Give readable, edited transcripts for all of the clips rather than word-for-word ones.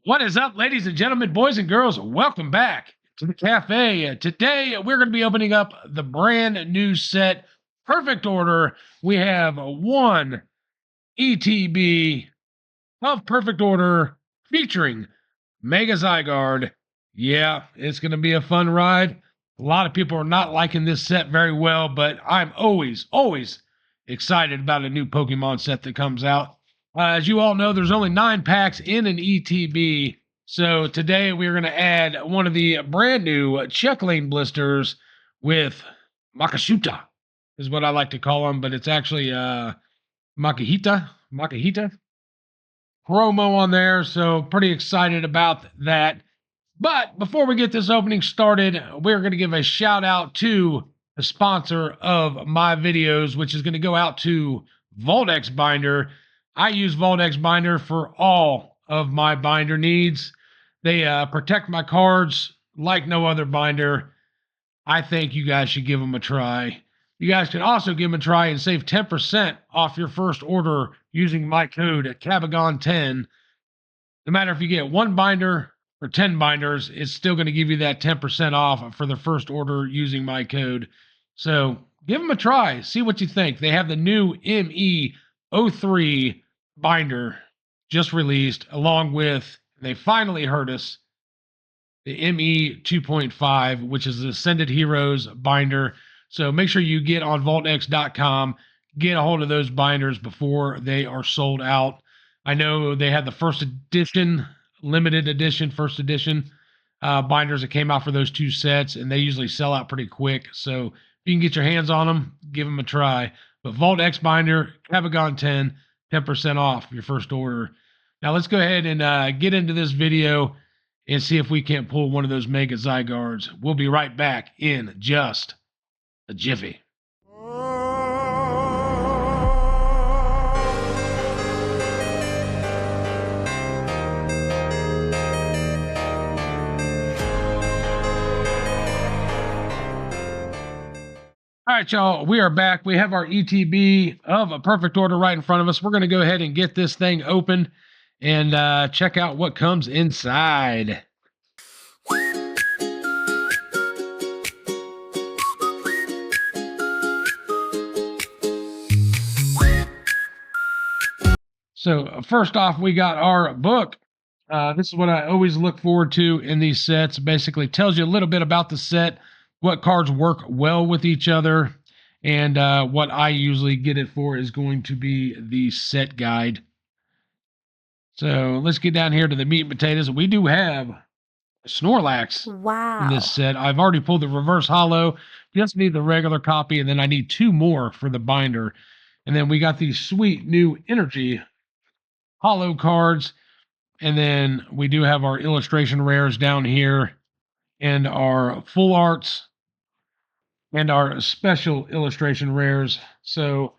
What is up, ladies and gentlemen, boys and girls? Welcome back to the cafe. Today, we're going to be opening up the brand new set, Perfect Order. We have one ETB of Perfect Order featuring Mega Zygarde. Yeah, it's going to be a fun ride. A lot of people are not liking this set very well, but I'm always excited about a new Pokemon set that comes out. As you all know, there's only 9 packs in an ETB. So today we're going to add one of the brand new check lane blisters with Makashuta, is what I like to call them, but it's actually Makahita promo on there. So pretty excited about that. But before we get this opening started, we're going to give a shout out to the sponsor of my videos, which is going to go out to Voldex Binder. I use Voldex Binder for all of my binder needs. They protect my cards like no other binder. I think you guys should give them a try. You guys can also give them a try and save 10% off your first order using my code at Cabagon10. No matter if you get 1 binder or 10 binders, it's still going to give you that 10% off for the first order using my code. So give them a try. See what you think. They have the new ME03 binder just released, along with, they finally heard us, the ME 2.5, which is the Ascended Heroes binder. So make sure you get on vaultx.com, get a hold of those binders before they are sold out. I know they had the first edition, limited edition, first edition binders that came out for those 2 sets, and they usually sell out pretty quick. So if you can get your hands on them, give them a try. But Vault X binder, Cabagon 10, 10% off your first order. Now let's go ahead and get into this video and see if we can't pull one of those Mega Zygardes. We'll be right back in just a jiffy. All right, y'all, we are back. We have our ETB of a Perfect Order right in front of us. We're going to go ahead and get this thing open and check out what comes inside. So first off, we got our book. This is what I always look forward to in these sets. Basically tells you a little bit about the set, what cards work well with each other, and what I usually get it for is going to be the set guide. So let's get down here to the meat and potatoes. We do have Snorlax in this set. I've already pulled the reverse holo. Just need the regular copy, and then I need 2 more for the binder. And then we got these sweet new energy holo cards. And then we do have our illustration rares down here, and our full arts, and our special illustration rares. So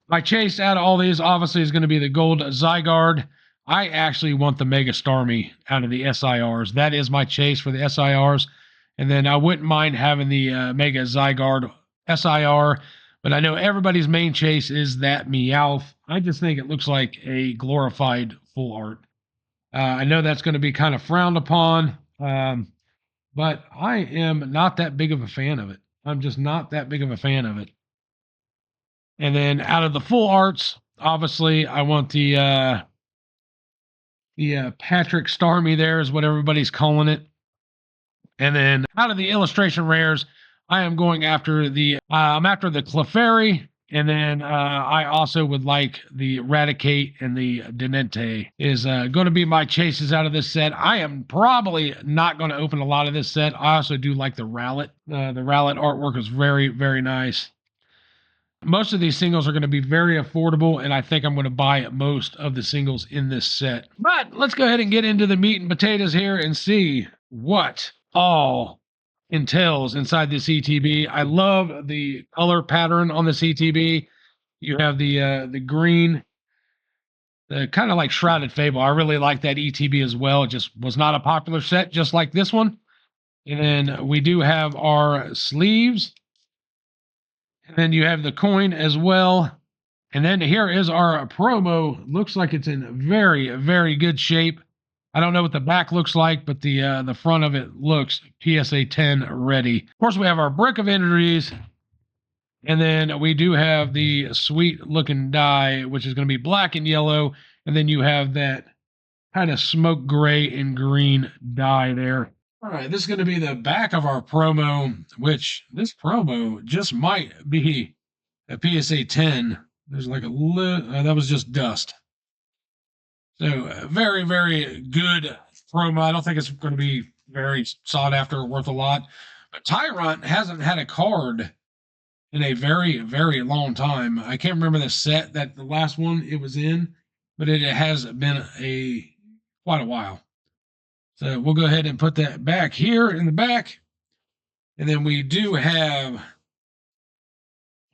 my chase out of all these obviously is going to be the Gold Zygarde. I actually want the Mega Starmie out of the SIRs. That is my chase for the SIRs. And then I wouldn't mind having the Mega Zygarde SIR, but I know everybody's main chase is that Meowth. I just think it looks like a glorified full art. I know that's going to be kind of frowned upon, but I am not that big of a fan of it. I'm just not that big of a fan of it. And then out of the full arts, obviously, I want the Patrick Starmie there is what everybody's calling it. And then out of the illustration rares, I am going after I'm after the Clefairy. And then I also would like the Raticate and the Denente is going to be my chases out of this set. I am probably not going to open a lot of this set. I also do like the Rowlet. The Rowlet artwork is very, very nice. Most of these singles are going to be very affordable, and I think I'm going to buy most of the singles in this set. But let's go ahead and get into the meat and potatoes here and see what all entails inside this ETB. I love the color pattern on this ETB. You have the green, the kind of like Shrouded Fable. I really like that ETB as well. It just was not a popular set, just like this one. And then we do have our sleeves. And then you have the coin as well. And then here is our promo. Looks like it's in very, very good shape. I don't know what the back looks like, but the front of it looks PSA 10 ready. Of course, we have our brick of injuries, and then we do have the sweet looking die, which is going to be black and yellow, and then you have that kind of smoke gray and green die there. All right, this is going to be the back of our promo, which this promo just might be a PSA 10. There's like a little, that was just dust. So very, very good promo. I don't think it's going to be very sought after or worth a lot. But Tyrant hasn't had a card in a very, very long time. I can't remember the set that the last one it was in, but it has been quite a while. So we'll go ahead and put that back here in the back. And then we do have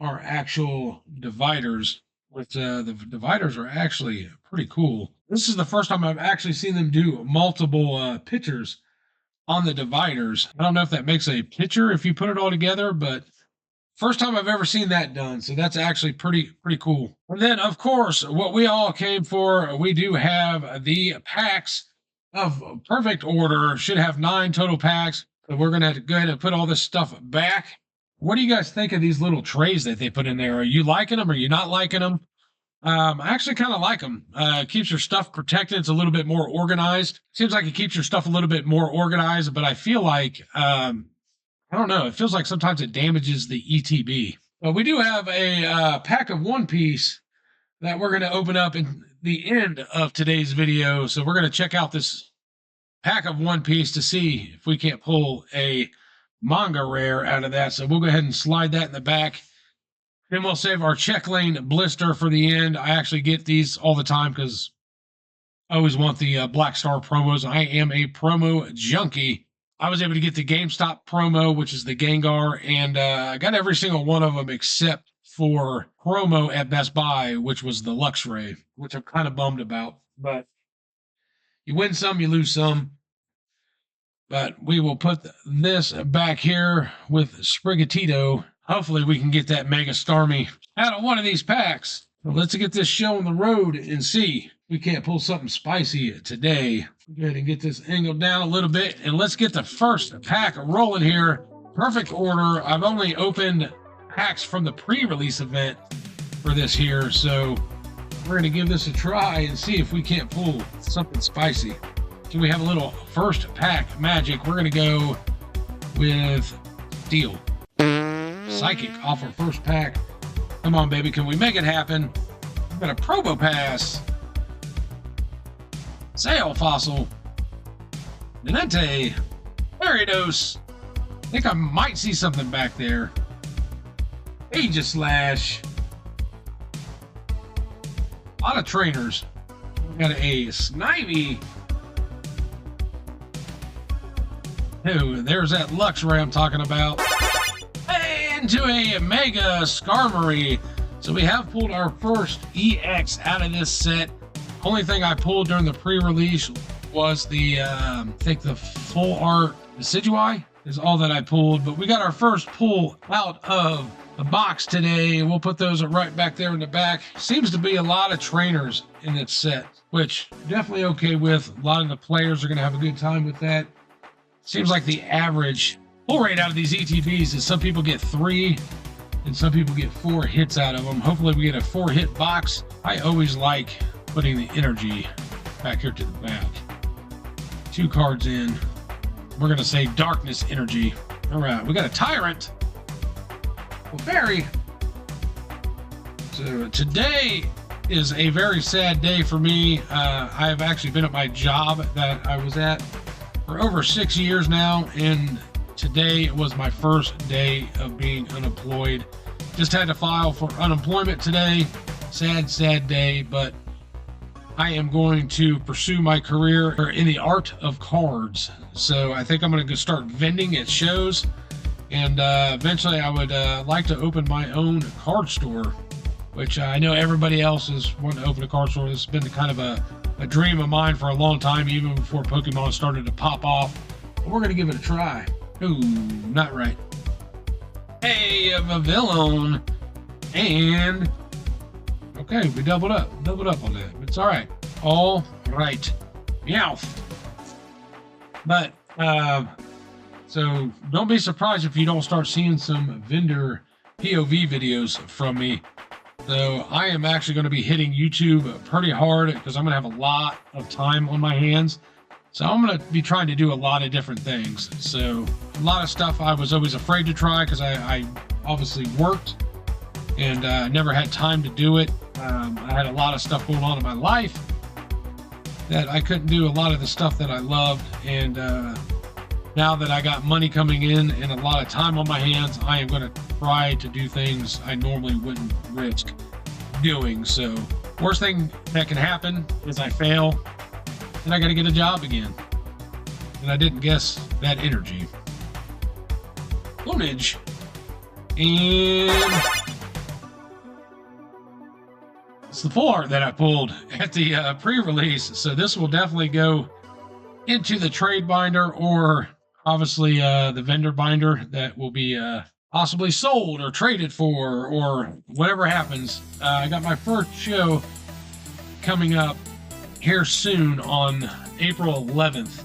our actual dividers. With the dividers are actually pretty cool. This is the first time I've actually seen them do multiple pictures on the dividers. I don't know if that makes a picture if you put it all together, but first time I've ever seen that done. So that's actually pretty cool. And then, of course, what we all came for, we do have the packs of perfect order. Should have 9 total packs. So we're going to have to go ahead and put all this stuff back. What do you guys think of these little trays that they put in there? Are you liking them? Are you not liking them? I actually kind of like them. It keeps your stuff protected. It's a little bit more organized. Seems like it keeps your stuff a little bit more organized, but I feel like, I don't know. It feels like sometimes it damages the ETB. But we do have a pack of One Piece that we're going to open up in the end of today's video. So we're going to check out this pack of One Piece to see if we can't pull a manga rare out of that. So we'll go ahead and slide that in the back. Then we'll save our check lane blister for the end. I actually get these all the time because I always want the Black Star promos. I am a promo junkie. I was able to get the GameStop promo, which is the Gengar, and I got every single one of them except for promo at Best Buy, which was the Luxray, which I'm kind of bummed about. But you win some, you lose some. But we will put this back here with Sprigatito. Hopefully we can get that Mega Starmie out of one of these packs. So let's get this show on the road and see if we can't pull something spicy today. Go ahead and get this angled down a little bit. And let's get the first pack rolling here. Perfect order. I've only opened packs from the pre-release event for this here. So we're going to give this a try and see if we can't pull something spicy. So we have a little first pack magic. We're going to go with Steel. Psychic off our first pack. Come on, baby. Can we make it happen? We've got a Probo Pass. Sail Fossil. Nenente. Gyarados. I think I might see something back there. Aegislash. A lot of trainers. We got a Snivy. Oh, there's that Luxray I'm talking about. Into a Mega Skarmory. So we have pulled our first EX out of this set. Only thing I pulled during the pre-release was the, I think the full art Decidueye is all that I pulled. But we got our first pull out of the box today. We'll put those right back there in the back. Seems to be a lot of trainers in this set, which definitely okay with. A lot of the players are going to have a good time with that. Seems like the average pull rate out of these ETBs is some people get 3 and some people get 4 hits out of them. Hopefully we get a 4-hit box. I always like putting the energy back here to the back. 2 cards in. We're going to say Darkness Energy. All right, we got a Tyrant. Well, Fairy. So today is a very sad day for me. I have actually been at my job that I was at for over 6 years now, and today was my first day of being unemployed. Just had to file for unemployment today. Sad day, but I am going to pursue my career in the art of cards. So I think I'm going to go start vending at shows, and eventually I would like to open my own card store, which I know everybody else is wanting to open a card store. This has been kind of a dream of mine for a long time, even before Pokemon started to pop off. But we're going to give it a try. Ooh, not right. Hey, a villain. And okay, we doubled up on that. It's all right. All right. Meowth. But so don't be surprised if you don't start seeing some vendor POV videos from me. So I am actually going to be hitting YouTube pretty hard because I'm going to have a lot of time on my hands. So I'm going to be trying to do a lot of different things. So a lot of stuff I was always afraid to try because I obviously worked and never had time to do it. I had a lot of stuff going on in my life that I couldn't do a lot of the stuff that I loved. And now that I got money coming in and a lot of time on my hands, I am going to try to do things I normally wouldn't risk doing. So worst thing that can happen is I fail and I got to get a job again. And I didn't guess that energy. Plumage. And it's the full art that I pulled at the pre-release. So this will definitely go into the trade binder, or obviously the vendor binder that will be possibly sold or traded for, or whatever happens. I got my first show coming up here soon on April 11th.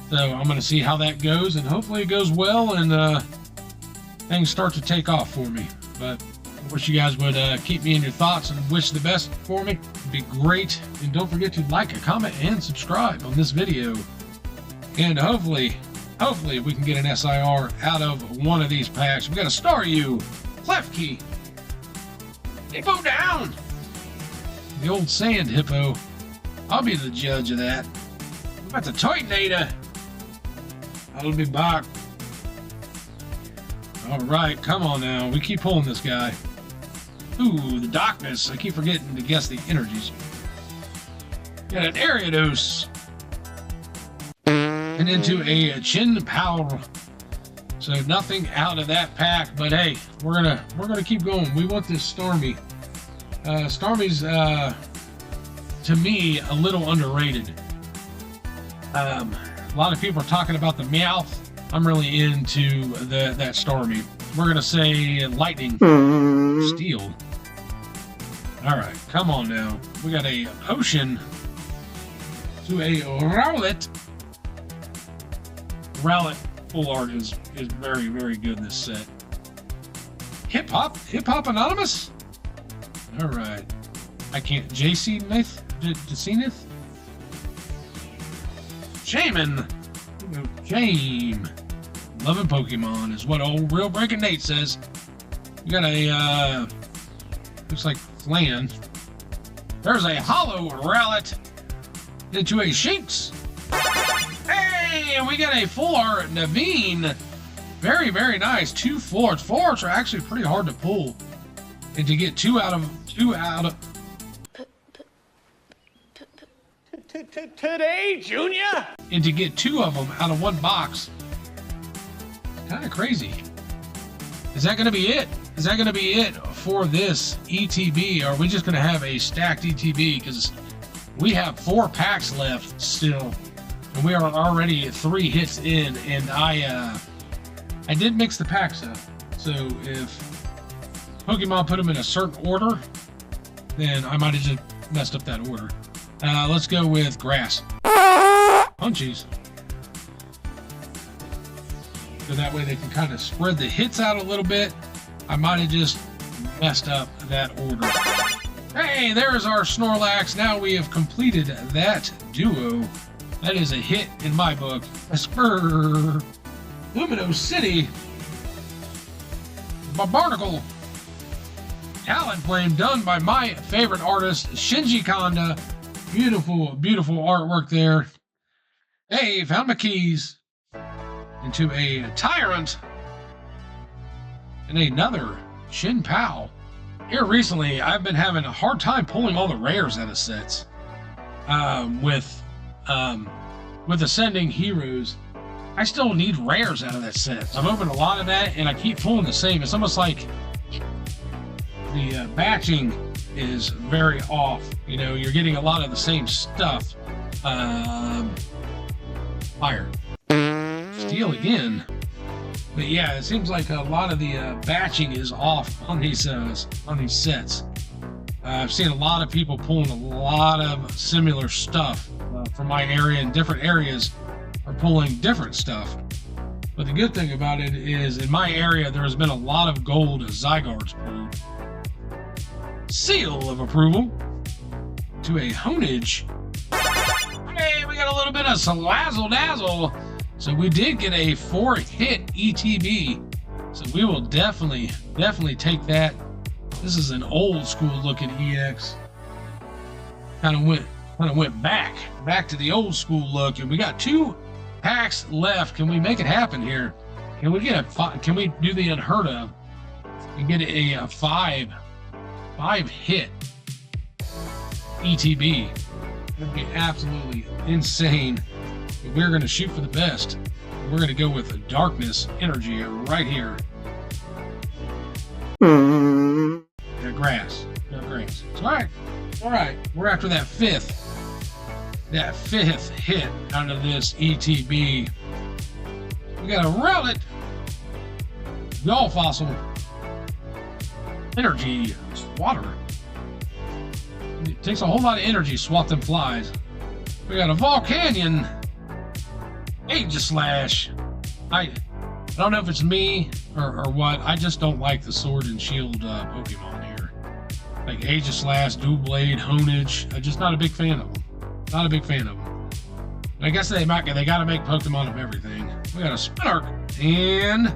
So I'm going to see how that goes, and hopefully it goes well and things start to take off for me. But I wish you guys would keep me in your thoughts and wish the best for me. It'd be great. And don't forget to like, comment, and subscribe on this video. And hopefully we can get an SIR out of one of these packs. We got a Staryu, Klefki, Hippo down, the old sand hippo. I'll be the judge of that. That's a Titanator. I'll be back. All right, come on now. We keep pulling this guy. Ooh, the darkness. I keep forgetting to guess the energies. Got an Ariados. And into a Chin Power. So nothing out of that pack, but hey, we're gonna keep going. We want this Starmie. Starmie's to me a little underrated. A lot of people are talking about the Meowth. I'm really into that Starmie. We're gonna say Lightning Steel. All right, come on now. We got a Potion to a Rowlet. Rowlet full art is very, very good in this set. Hip Hop Anonymous. All right, I can't. JC Myth, Zenith, Shaman, Shame. Loving Pokemon is what old Real Breaking Nate says. We got a looks like Flan. There's a Hollow Rowlet into a Shinx. Hey, we got a full art Naveen. Very, very nice. 2 full arts. Full arts are actually pretty hard to pull, and to get two out of Today, Junior. And to get 2 of them out of one box, kind of crazy. Is that going to be it? Is that going to be it for this ETB? Or are we just going to have a stacked ETB? Because we have 4 packs left still, and we are already 3 hits in. And I did mix the packs up. So if Pokemon put them in a certain order, then I might have just messed up that order. Let's go with Grass. Punchies. So that way they can kind of spread the hits out a little bit. I might have just messed up that order. Hey, there's our Snorlax. Now we have completed that duo. That is a hit in my book. Spur. Lumino City. Barnacle. Talonflame, done by my favorite artist, Shinji Kanda. Beautiful, beautiful artwork there. Hey, found my keys. Into a Tyrant. And another Shin Pao. Here recently, I've been having a hard time pulling all the rares out of sets. With Ascending Heroes, I still need rares out of that set. I've opened a lot of that, and I keep pulling the same. It's almost like the batching is very off. You know, you're getting a lot of the same stuff. Fire. Steel again. But yeah, it seems like a lot of the batching is off on these sets. I've seen a lot of people pulling a lot of similar stuff from my area, and different areas are pulling different stuff. But the good thing about it is, in my area, there has been a lot of gold Zygardes pulled. Seal of approval to a Honage. Hey, we got a little bit of Salazzle Dazzle. So we did get a 4-hit ETB. So we will definitely take that. This is an old school looking EX. Kind of went back to the old school look, and we got 2 packs left. Can we make it happen here? Can we get can we do the unheard of and get a 5-hit ETB? That'd be absolutely insane. But we're going to shoot for the best. We're going to go with a darkness energy right here. No grass. It's all right. We're after that fifth hit out of this ETB. We got a Rowlet, Golf Fossil, Energy Swatter. It takes a whole lot of energy to swat them flies. We got a Volcanion, Aegislash. I don't know if it's me or what. I just don't like the Sword and Shield Pokemon here. Like Aegislash, Dual Blade, Honage. I'm just not a big fan of them. Not a big fan of them. I guess they got to make Pokemon of everything. We got a Spinark, and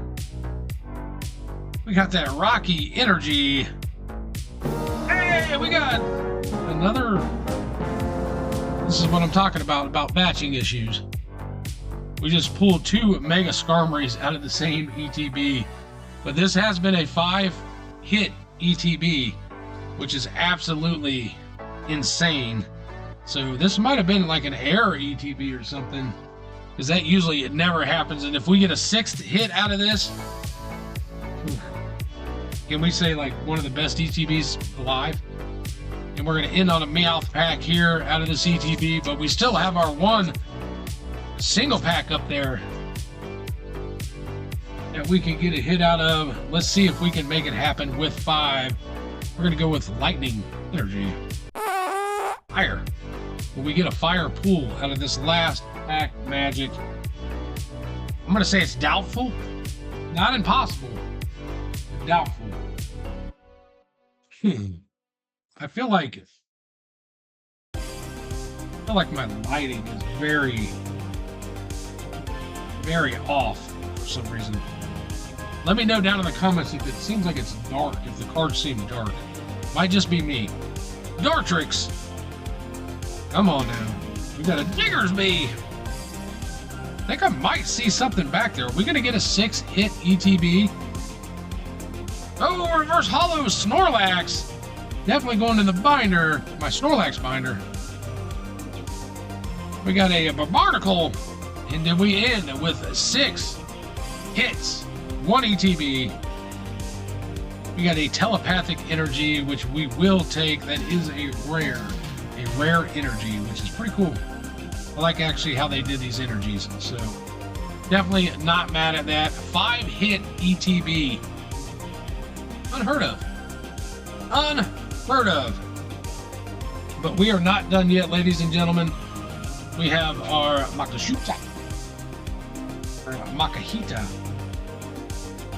we got that Rocky Energy. Hey, we got another. This is what I'm talking about matching issues. We just pulled 2 Mega Skarmories out of the same ETB, but this has been a 5-hit ETB, which is absolutely insane. So this might have been like an error ETB or something, because that usually it never happens. And if we get a 6th hit out of this, can we say like one of the best ETBs alive? And we're going to end on a Meowth pack here out of this ETB, but we still have our 1 single pack up there that we can get a hit out of. Let's see if we can make it happen with 5. We're going to go with Lightning Energy. Fire. Will we get a fire pool out of this last pack magic? I'm going to say it's doubtful. Not impossible. Doubtful. I feel like my lighting is very off for some reason. Let me know down in the comments if it seems like it's dark, if the cards seem dark. Might just be me. Dartrix. Come on now. We got a Diggersby. I think I might see something back there. Are we going to get a 6-hit ETB? Oh, reverse hollow Snorlax. Definitely going in the binder. My Snorlax binder. We got a Barbarnacle. And then we end with 6 hits. 1 ETB. We got a Telepathic Energy, which we will take. That is a rare energy, which is pretty cool. I like actually how they did these energies. So definitely not mad at that. 5-hit ETB. Unheard of. But we are not done yet, ladies and gentlemen. We have our Makahita.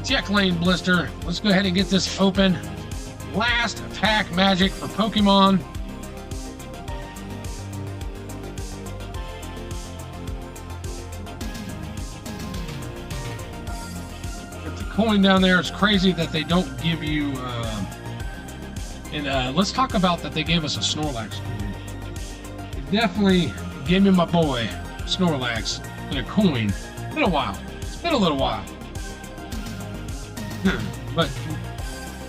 Check Lane Blister. Let's go ahead and get this open. Last pack magic for Pokemon. Get the coin down there. It's crazy that they don't give you. Let's talk about that they gave us a Snorlax coin. It definitely gave me my boy Snorlax in a coin. It's been a while. But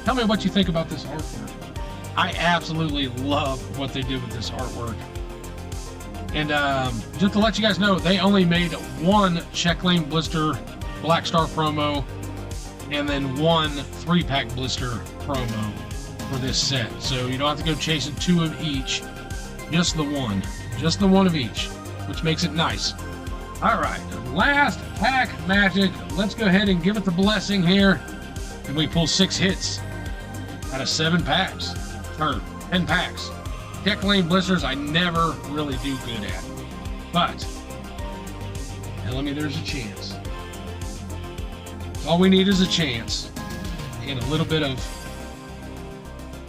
tell me what you think about this artwork. I absolutely love what they did with this artwork. And just to let you guys know, they only made 1 Check Lane Blister Black Star promo and then 1 3-pack blister promo for this set. So you don't have to go chasing 2 of each, just the 1. Just the 1 of each, which makes it nice. All right, last pack magic. Let's go ahead and give it the blessing here. And we pull 6 hits out of 7 packs, or 10 packs. Check Lane Blisters I never really do good at. But telling me there's a chance. All we need is a chance and a little bit of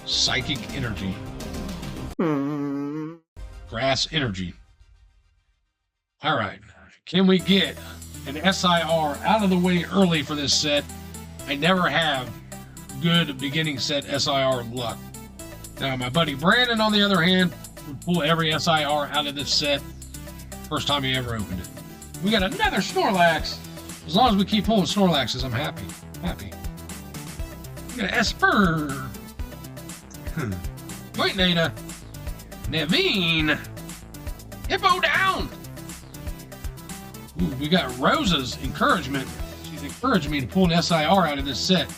psychic energy. Grass energy. All right. Can we get an SIR out of the way early for this set? I never have good beginning set SIR luck. Now, my buddy Brandon, on the other hand, would pull every SIR out of this set first time he ever opened it. We got another Snorlax. As long as we keep pulling Snorlaxes, I'm happy. Happy. We got an Esper. Wait, Nada. Naveen. Hippo down. Ooh, we got Rosa's encouragement. She's encouraged me to pull an SIR out of this set.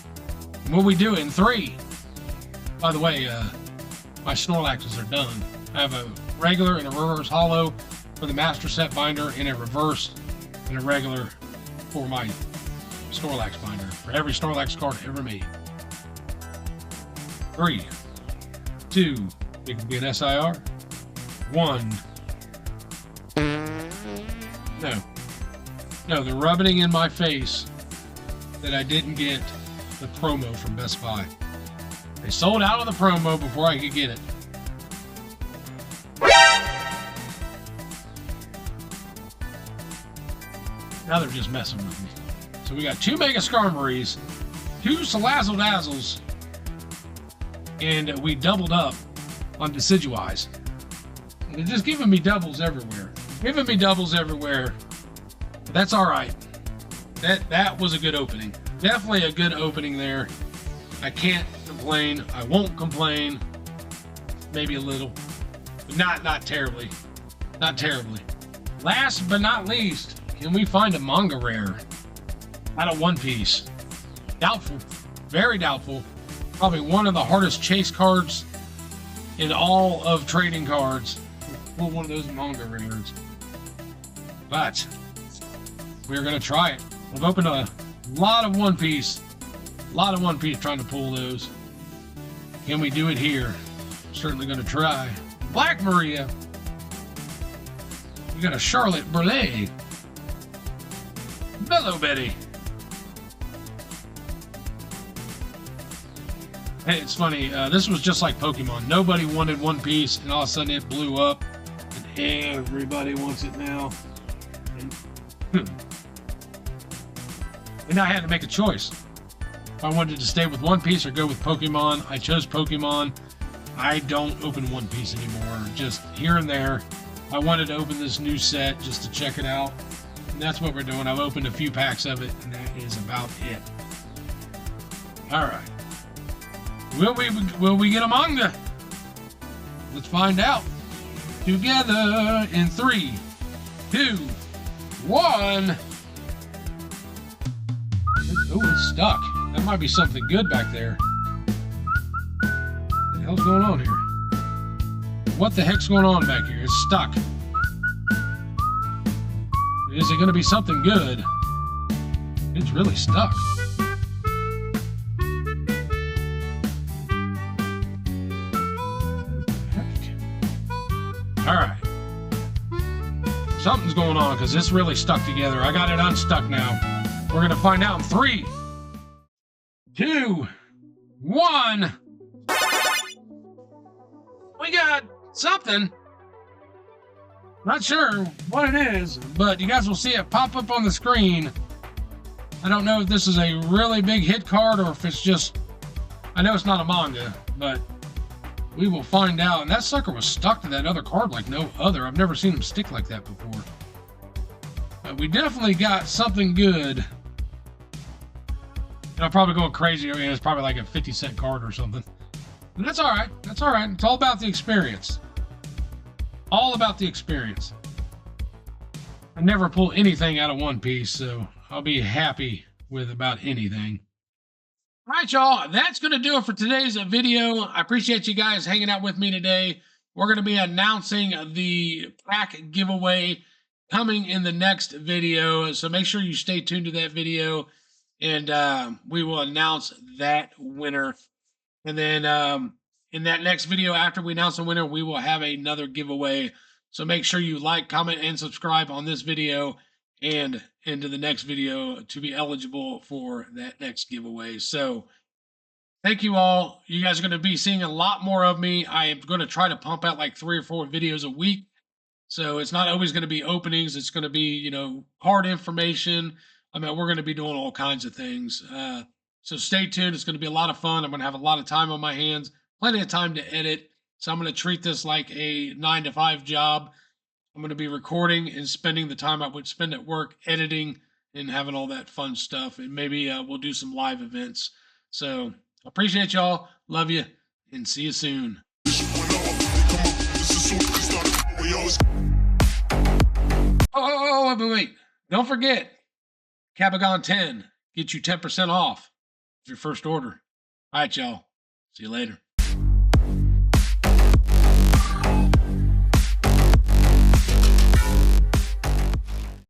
And what we do in 3. By the way, my Snorlaxes are done. I have a regular and a reverse holo for the master set binder, and a reverse and a regular for my Snorlax binder, for every Snorlax card ever made. 3, 2, it can be an SIR. 1. No, they're rubbing in my face that I didn't get the promo from Best Buy. They sold out of the promo before I could get it. Now they're just messing with me. So we got 2 Mega Skarmories, 2 Salazzle Dazzles, and we doubled up on Decidueyes. And they're just giving me doubles everywhere. Giving me doubles everywhere. But that's all right. That was a good opening. Definitely a good opening there. I can't complain. I won't complain. Maybe a little, but not terribly. Not terribly. Last but not least, can we find a manga rare out of One Piece? Doubtful. Very doubtful. Probably one of the hardest chase cards in all of trading cards. Pull one of those manga rares. But we're going to try it. I've opened a lot of One Piece. A lot of One Piece trying to pull those. Can we do it here? Certainly going to try. Black Maria. We got a Charlotte Burley. Mellow Betty. Hey, it's funny. This was just like Pokemon. Nobody wanted One Piece, and all of a sudden it blew up, and everybody wants it now. And I had to make a choice. If I wanted to stay with One Piece or go with Pokemon, I chose Pokemon. I don't open One Piece anymore, just here and there. I wanted to open this new set just to check it out. And that's what we're doing. I've opened a few packs of it, and that is about it. All right. Will we get a manga? Let's find out. Together in 3, 2, 1. Oh, it's stuck. That might be something good back there. What the hell's going on here? What the heck's going on back here? It's stuck. Is it going to be something good? It's really stuck. All right. Something's going on because it's really stuck together. I got it unstuck now. We're going to find out in 3, 2, 1. We got something. Not sure what it is, but you guys will see it pop up on the screen. I don't know if this is a really big hit card or if it's just... I know it's not a manga, but we will find out. And that sucker was stuck to that other card like no other. I've never seen him stick like that before. But we definitely got something good. And I'm probably going crazy. I mean, it's probably like a 50-cent card or something. But that's all right. That's all right. It's all about the experience. All about the experience. I never pull anything out of One Piece, so I'll be happy with about anything. All right, y'all. That's going to do it for today's video. I appreciate you guys hanging out with me today. We're going to be announcing the pack giveaway coming in the next video, so make sure you stay tuned to that video, and we will announce that winner. And then in that next video, after we announce the winner, we will have another giveaway. So make sure you like, comment, and subscribe on this video, and into the next video to be eligible for that next giveaway. So thank you all. You guys are going to be seeing a lot more of me. I am going to try to pump out like 3 or 4 videos a week. So it's not always going to be openings. It's going to be, card information. I mean, we're going to be doing all kinds of things. So stay tuned. It's going to be a lot of fun. I'm going to have a lot of time on my hands, plenty of time to edit. So I'm going to treat this like a 9 to 5 job. I'm going to be recording and spending the time I would spend at work editing and having all that fun stuff. And maybe we'll do some live events. So appreciate y'all. Love you and see you soon. Wait. Don't forget, Cabagon 10 get you 10% off your first order. All right, y'all. See you later.